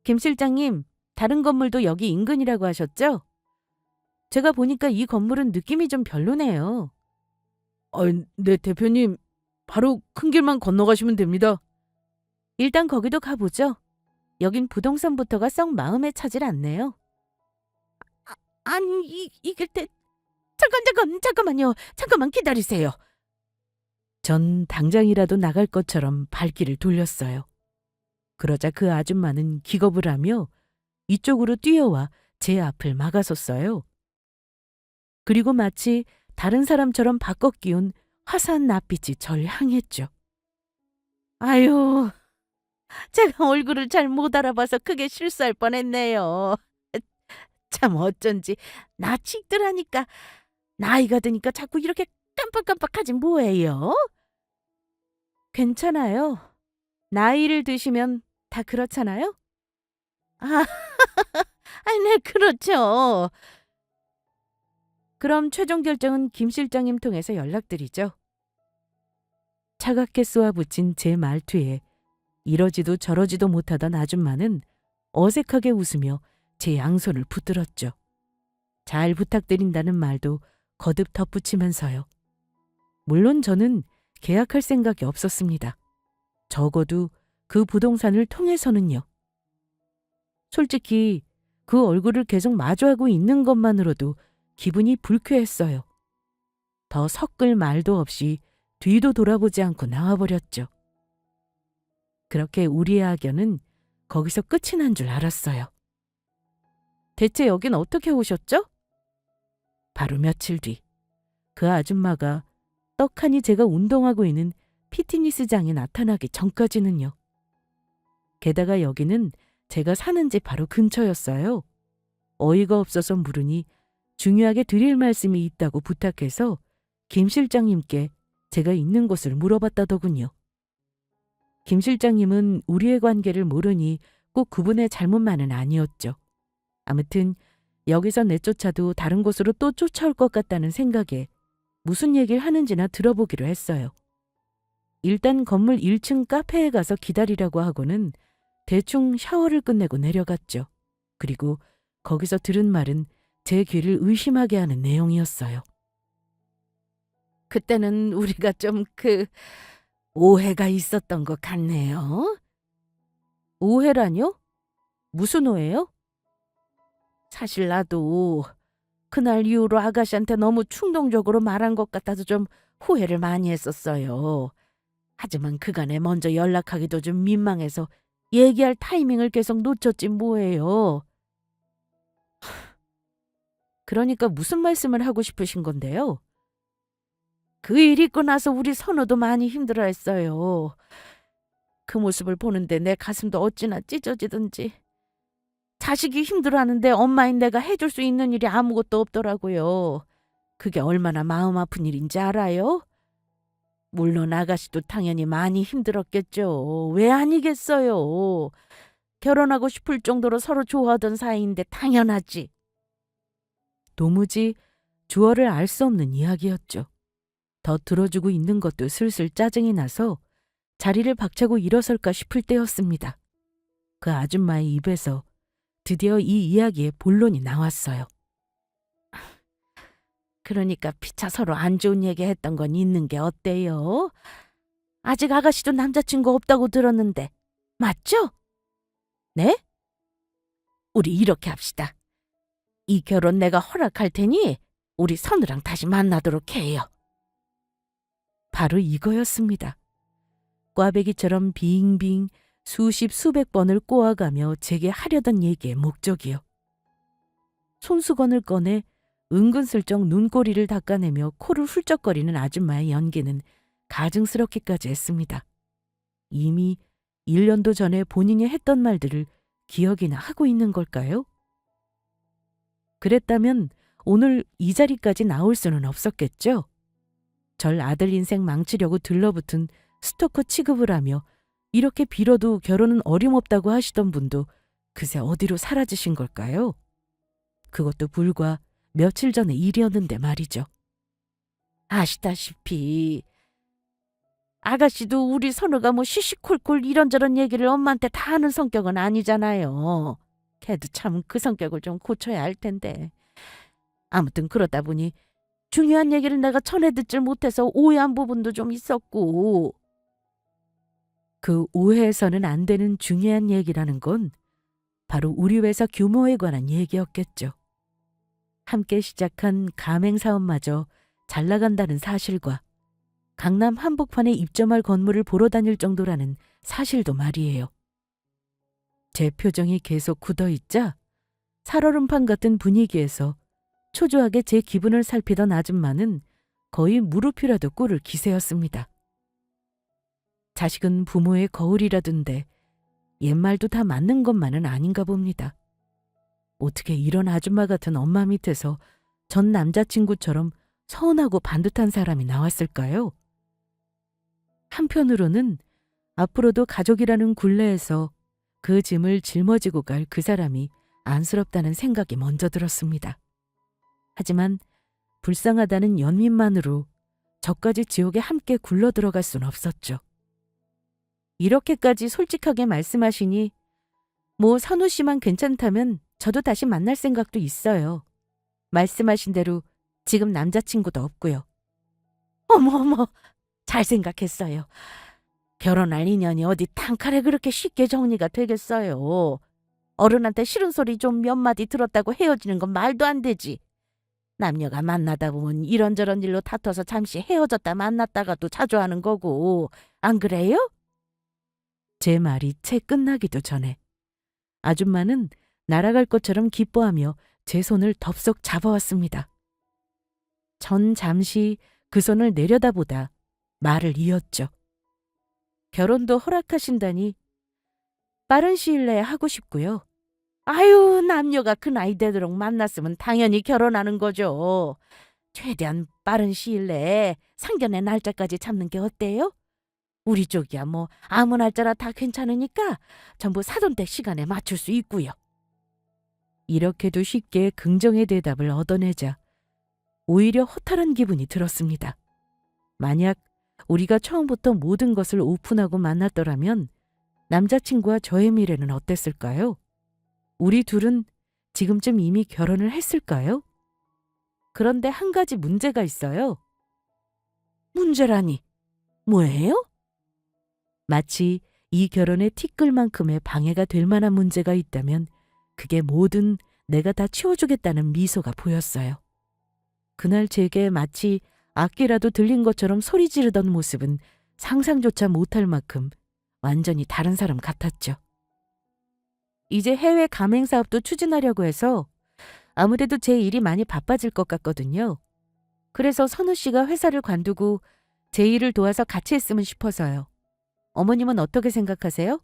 김 실장님, 다른 건물도 여기 인근이라고 하셨죠? 제가 보니까 이 건물은 느낌이 좀 별로네요. 네, 대표님. 바로 큰 길만 건너가시면 됩니다. 일단 거기도 가보죠. 여긴 부동산부터가 썩 마음에 차질 않네요. 아니, 이길 때... 잠깐만요. 잠깐만 기다리세요. 전 당장이라도 나갈 것처럼 발길을 돌렸어요. 그러자 그 아줌마는 기겁을 하며 이쪽으로 뛰어와 제 앞을 막아섰어요. 그리고 마치 다른 사람처럼 바꿔 끼운 화사한 낯빛이 절 향했죠. 아유, 제가 얼굴을 잘 못 알아봐서 크게 실수할 뻔했네요. 참 어쩐지 나치더라니까. 나이가 드니까 자꾸 이렇게 깜빡깜빡하지 뭐예요? 괜찮아요. 나이를 드시면 다 그렇잖아요? 아, 네, 그렇죠. 그럼 최종 결정은 김 실장님 통해서 연락드리죠. 차갑게 쏘아붙인 제 말투에 이러지도 저러지도 못하던 아줌마는 어색하게 웃으며 제 양손을 붙들었죠. 잘 부탁드린다는 말도 거듭 덧붙이면서요. 물론 저는 계약할 생각이 없었습니다. 적어도 그 부동산을 통해서는요. 솔직히 그 얼굴을 계속 마주하고 있는 것만으로도 기분이 불쾌했어요. 더 섞을 말도 없이 뒤도 돌아보지 않고 나와버렸죠. 그렇게 우리의 악연은 거기서 끝이 난 줄 알았어요. 대체 여긴 어떻게 오셨죠? 바로 며칠 뒤, 그 아줌마가 떡하니 제가 운동하고 있는 피트니스장에 나타나기 전까지는요. 게다가 여기는 제가 사는 집 바로 근처였어요. 어이가 없어서 물으니 중요하게 드릴 말씀이 있다고 부탁해서 김 실장님께 제가 있는 곳을 물어봤다더군요. 김 실장님은 우리의 관계를 모르니 꼭 그분의 잘못만은 아니었죠. 아무튼 여기서 내쫓아도 다른 곳으로 또 쫓아올 것 같다는 생각에 무슨 얘기를 하는지나 들어보기로 했어요. 일단 건물 1층 카페에 가서 기다리라고 하고는 대충 샤워를 끝내고 내려갔죠. 그리고 거기서 들은 말은 제 귀를 의심하게 하는 내용이었어요. 그때는 우리가 좀 오해가 있었던 것 같네요. 오해라뇨? 무슨 오해요? 사실 나도 그날 이후로 아가씨한테 너무 충동적으로 말한 것 같아서 좀 후회를 많이 했었어요. 하지만 그간에 먼저 연락하기도 좀 민망해서 얘기할 타이밍을 계속 놓쳤지 뭐예요. 그러니까 무슨 말씀을 하고 싶으신 건데요? 그 일 있고 나서 우리 선우도 많이 힘들어했어요. 그 모습을 보는데 내 가슴도 어찌나 찢어지던지. 자식이 힘들어하는데 엄마인 내가 해줄 수 있는 일이 아무것도 없더라고요. 그게 얼마나 마음 아픈 일인지 알아요? 물론 아가씨도 당연히 많이 힘들었겠죠. 왜 아니겠어요. 결혼하고 싶을 정도로 서로 좋아하던 사이인데 당연하지. 도무지 주어를 알 수 없는 이야기였죠. 더 들어주고 있는 것도 슬슬 짜증이 나서 자리를 박차고 일어설까 싶을 때였습니다. 그 아줌마의 입에서 드디어 이 이야기의 본론이 나왔어요. 그러니까 피차 서로 안 좋은 얘기 했던 건 있는 게 어때요? 아직 아가씨도 남자친구 없다고 들었는데 맞죠? 네? 우리 이렇게 합시다. 이 결혼 내가 허락할 테니 우리 선우랑 다시 만나도록 해요. 바로 이거였습니다. 꽈배기처럼 빙빙 수십 수백 번을 꼬아가며 제게 하려던 얘기의 목적이요. 손수건을 꺼내 은근슬쩍 눈꼬리를 닦아내며 코를 훌쩍거리는 아줌마의 연기는 가증스럽기까지 했습니다. 이미 1년도 전에 본인이 했던 말들을 기억이나 하고 있는 걸까요? 그랬다면 오늘 이 자리까지 나올 수는 없었겠죠? 절 아들 인생 망치려고 들러붙은 스토커 취급을 하며 이렇게 빌어도 결혼은 어림없다고 하시던 분도 그새 어디로 사라지신 걸까요? 그것도 불과 며칠 전의 일이었는데 말이죠. 아시다시피 아가씨도 우리 선우가 뭐 시시콜콜 이런저런 얘기를 엄마한테 다 하는 성격은 아니잖아요. 걔도 참 그 성격을 좀 고쳐야 할 텐데. 아무튼 그러다 보니 중요한 얘기를 내가 전해 듣질 못해서 오해한 부분도 좀 있었고. 그 오해해서는 안 되는 중요한 얘기라는 건 바로 우리 회사 규모에 관한 얘기였겠죠. 함께 시작한 가맹사업마저 잘 나간다는 사실과 강남 한복판에 입점할 건물을 보러 다닐 정도라는 사실도 말이에요. 제 표정이 계속 굳어있자 살얼음판 같은 분위기에서 초조하게 제 기분을 살피던 아줌마는 거의 무릎이라도 꿇을 기세였습니다. 자식은 부모의 거울이라던데 옛말도 다 맞는 것만은 아닌가 봅니다. 어떻게 이런 아줌마 같은 엄마 밑에서 전 남자친구처럼 서운하고 반듯한 사람이 나왔을까요? 한편으로는 앞으로도 가족이라는 굴레에서 그 짐을 짊어지고 갈 그 사람이 안쓰럽다는 생각이 먼저 들었습니다. 하지만 불쌍하다는 연민만으로 저까지 지옥에 함께 굴러 들어갈 순 없었죠. 이렇게까지 솔직하게 말씀하시니 뭐 선우 씨만 괜찮다면 저도 다시 만날 생각도 있어요. 말씀하신 대로 지금 남자친구도 없고요. 어머, 잘 생각했어요. 결혼할 인연이 어디 단칼에 그렇게 쉽게 정리가 되겠어요. 어른한테 싫은 소리 좀 몇 마디 들었다고 헤어지는 건 말도 안 되지. 남녀가 만나다 보면 이런저런 일로 다퉈서 잠시 헤어졌다 만났다가도 자주 하는 거고, 안 그래요? 제 말이 채 끝나기도 전에 아줌마는 날아갈 것처럼 기뻐하며 제 손을 덥석 잡아왔습니다. 전 잠시 그 손을 내려다보다 말을 이었죠. 결혼도 허락하신다니 빠른 시일 내에 하고 싶고요. 아유, 남녀가 그 나이 되도록 만났으면 당연히 결혼하는 거죠. 최대한 빠른 시일 내에 상견례 날짜까지 잡는 게 어때요? 우리 쪽이야 뭐 아무 날짜나 다 괜찮으니까 전부 사돈댁 시간에 맞출 수 있고요. 이렇게도 쉽게 긍정의 대답을 얻어내자 오히려 허탈한 기분이 들었습니다. 만약 우리가 처음부터 모든 것을 오픈하고 만났더라면 남자친구와 저의 미래는 어땠을까요? 우리 둘은 지금쯤 이미 결혼을 했을까요? 그런데 한 가지 문제가 있어요. 문제라니 뭐예요? 마치 이 결혼에 티끌만큼의 방해가 될 만한 문제가 있다면 그게 뭐든 내가 다 치워주겠다는 미소가 보였어요. 그날 제게 마치 악기라도 들린 것처럼 소리 지르던 모습은 상상조차 못할 만큼 완전히 다른 사람 같았죠. 이제 해외 가맹 사업도 추진하려고 해서 아무래도 제 일이 많이 바빠질 것 같거든요. 그래서 선우 씨가 회사를 관두고 제 일을 도와서 같이 했으면 싶어서요. 어머님은 어떻게 생각하세요?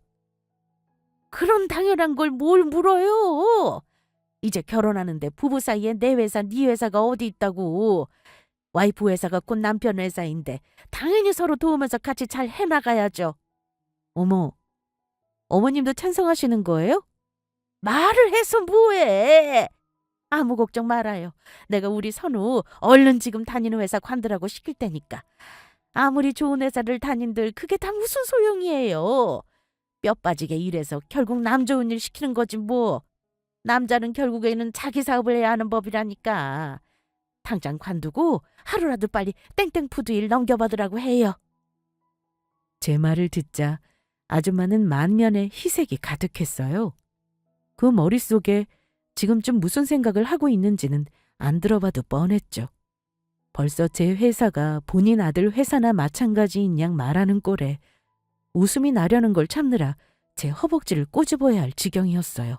그런 당연한 걸 뭘 물어요? 이제 결혼하는데 부부 사이에 내 회사, 네 회사가 어디 있다고. 와이프 회사가 곧 남편 회사인데 당연히 서로 도우면서 같이 잘 해나가야죠. 어머, 어머님도 찬성하시는 거예요? 말을 해서 뭐해? 아무 걱정 말아요. 내가 우리 선우 얼른 지금 다니는 회사 관두라고 시킬 테니까. 아무리 좋은 회사를 다닌들 그게 다 무슨 소용이에요. 뼈 빠지게 일해서 결국 남 좋은 일 시키는 거지 뭐. 남자는 결국에는 자기 사업을 해야 하는 법이라니까. 당장 관두고 하루라도 빨리 땡땡푸드 일 넘겨받으라고 해요. 제 말을 듣자 아줌마는 만면에 희색이 가득했어요. 그 머릿속에 지금쯤 무슨 생각을 하고 있는지는 안 들어봐도 뻔했죠. 벌써 제 회사가 본인 아들 회사나 마찬가지인 양 말하는 꼴에 웃음이 나려는 걸 참느라 제 허벅지를 꼬집어야 할 지경이었어요.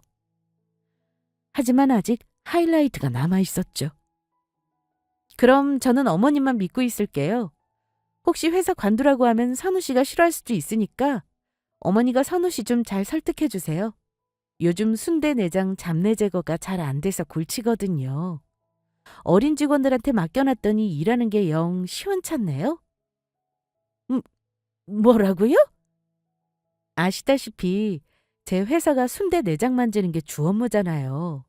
하지만 아직 하이라이트가 남아 있었죠. 그럼 저는 어머님만 믿고 있을게요. 혹시 회사 관두라고 하면 선우 씨가 싫어할 수도 있으니까 어머니가 선우 씨 좀 잘 설득해 주세요. 요즘 순대 내장 잡내 제거가 잘 안 돼서 골치거든요. 어린 직원들한테 맡겨놨더니 일하는 게 영 시원찮네요. 뭐라고요? 아시다시피 제 회사가 순대 내장 만지는 게 주 업무잖아요.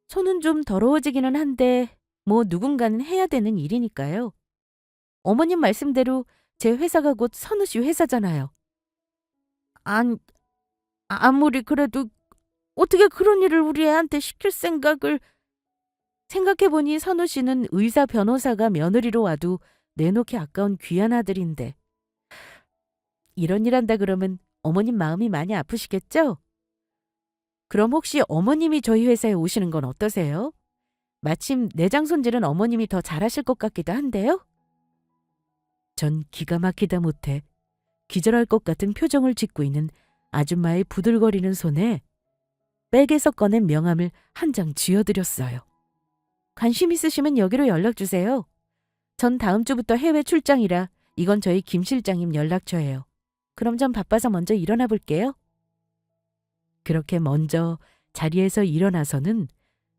손은 좀 더러워지기는 한데 뭐 누군가는 해야 되는 일이니까요. 어머님 말씀대로 제 회사가 곧 선우 씨 회사잖아요. 아무리 그래도 어떻게 그런 일을 우리 애한테 시킬 생각을. 생각해보니 선우 씨는 의사 변호사가 며느리로 와도 내놓기 아까운 귀한 아들인데 이런 일 한다 그러면 어머님 마음이 많이 아프시겠죠? 그럼 혹시 어머님이 저희 회사에 오시는 건 어떠세요? 마침 내장 손질은 어머님이 더 잘하실 것 같기도 한데요? 전 기가 막히다 못해 기절할 것 같은 표정을 짓고 있는 아줌마의 부들거리는 손에 백에서 꺼낸 명함을 한 장 쥐어드렸어요. 관심 있으시면 여기로 연락주세요. 전 다음 주부터 해외 출장이라 이건 저희 김 실장님 연락처예요. 그럼 전 바빠서 먼저 일어나 볼게요. 그렇게 먼저 자리에서 일어나서는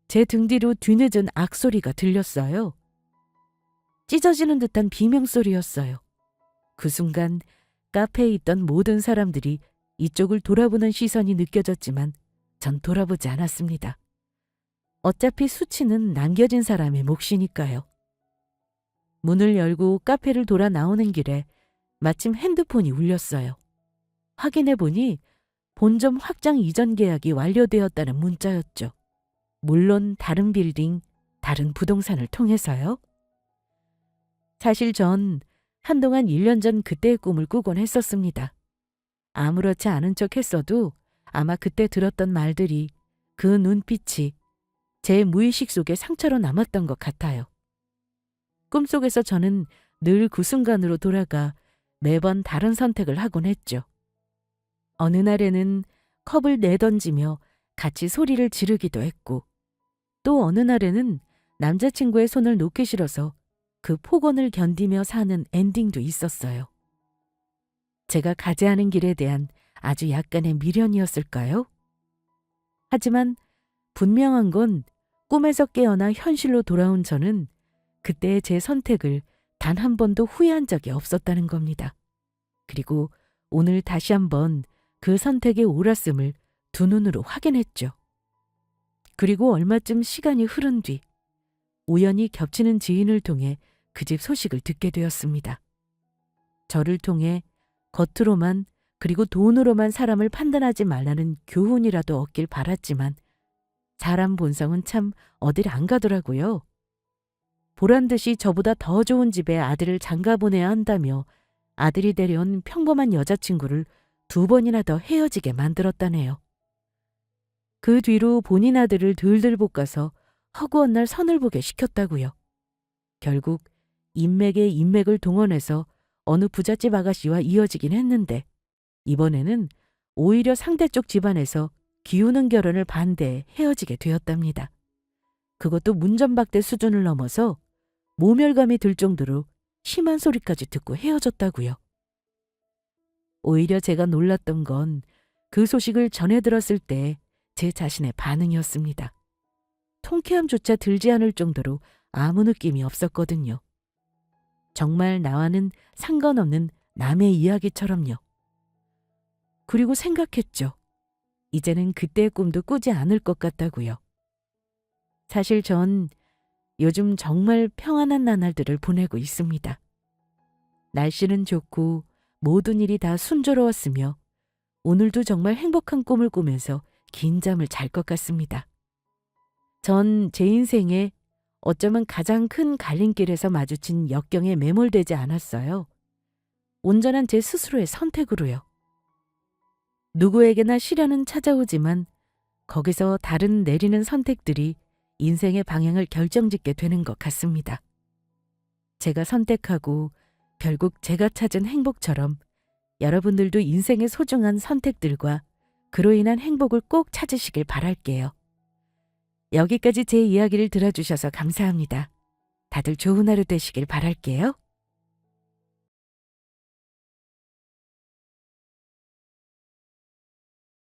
제 등 뒤로 뒤늦은 악소리가 들렸어요. 찢어지는 듯한 비명소리였어요. 그 순간 카페에 있던 모든 사람들이 이쪽을 돌아보는 시선이 느껴졌지만 전 돌아보지 않았습니다. 어차피 수치는 남겨진 사람의 몫이니까요. 문을 열고 카페를 돌아 나오는 길에 마침 핸드폰이 울렸어요. 확인해보니 본점 확장 이전 계약이 완료되었다는 문자였죠. 물론 다른 빌딩, 다른 부동산을 통해서요. 사실 전 한동안 1년 전 그때의 꿈을 꾸곤 했었습니다. 아무렇지 않은 척 했어도 아마 그때 들었던 말들이, 그 눈빛이 제 무의식 속에 상처로 남았던 것 같아요. 꿈속에서 저는 늘 그 순간으로 돌아가 매번 다른 선택을 하곤 했죠. 어느 날에는 컵을 내던지며 같이 소리를 지르기도 했고, 또 어느 날에는 남자친구의 손을 놓기 싫어서 그 폭언을 견디며 사는 엔딩도 있었어요. 제가 가지 않은 길에 대한 아주 약간의 미련이었을까요? 하지만 분명한 건 꿈에서 깨어나 현실로 돌아온 저는 그때의 제 선택을 단 한 번도 후회한 적이 없었다는 겁니다. 그리고 오늘 다시 한번 그 선택의 옳았음을 두 눈으로 확인했죠. 그리고 얼마쯤 시간이 흐른 뒤 우연히 겹치는 지인을 통해 그 집 소식을 듣게 되었습니다. 저를 통해 겉으로만 그리고 돈으로만 사람을 판단하지 말라는 교훈이라도 얻길 바랐지만 사람 본성은 참 어딜 안 가더라고요. 보란 듯이 저보다 더 좋은 집에 아들을 장가보내야 한다며 아들이 데려온 평범한 여자친구를 2번이나 더 헤어지게 만들었다네요. 그 뒤로 본인 아들을 들들 볶아서 허구한 날 선을 보게 시켰다고요. 결국 인맥에 인맥을 동원해서 어느 부잣집 아가씨와 이어지긴 했는데 이번에는 오히려 상대쪽 집안에서 기우는 결혼을 반대해 헤어지게 되었답니다. 그것도 문전박대 수준을 넘어서 모멸감이 들 정도로 심한 소리까지 듣고 헤어졌다고요. 오히려 제가 놀랐던 건 그 소식을 전해 들었을 때 제 자신의 반응이었습니다. 통쾌함조차 들지 않을 정도로 아무 느낌이 없었거든요. 정말 나와는 상관없는 남의 이야기처럼요. 그리고 생각했죠. 이제는 그때의 꿈도 꾸지 않을 것 같다고요. 사실 전 요즘 정말 평안한 나날들을 보내고 있습니다. 날씨는 좋고 모든 일이 다 순조로웠으며 오늘도 정말 행복한 꿈을 꾸면서 긴 잠을 잘 것 같습니다. 전 제 인생에 어쩌면 가장 큰 갈림길에서 마주친 역경에 매몰되지 않았어요. 온전한 제 스스로의 선택으로요. 누구에게나 시련은 찾아오지만 거기서 다른 내리는 선택들이 인생의 방향을 결정짓게 되는 것 같습니다. 제가 선택하고 결국 제가 찾은 행복처럼 여러분들도 인생의 소중한 선택들과 그로 인한 행복을 꼭 찾으시길 바랄게요. 여기까지 제 이야기를 들어주셔서 감사합니다. 다들 좋은 하루 되시길 바랄게요.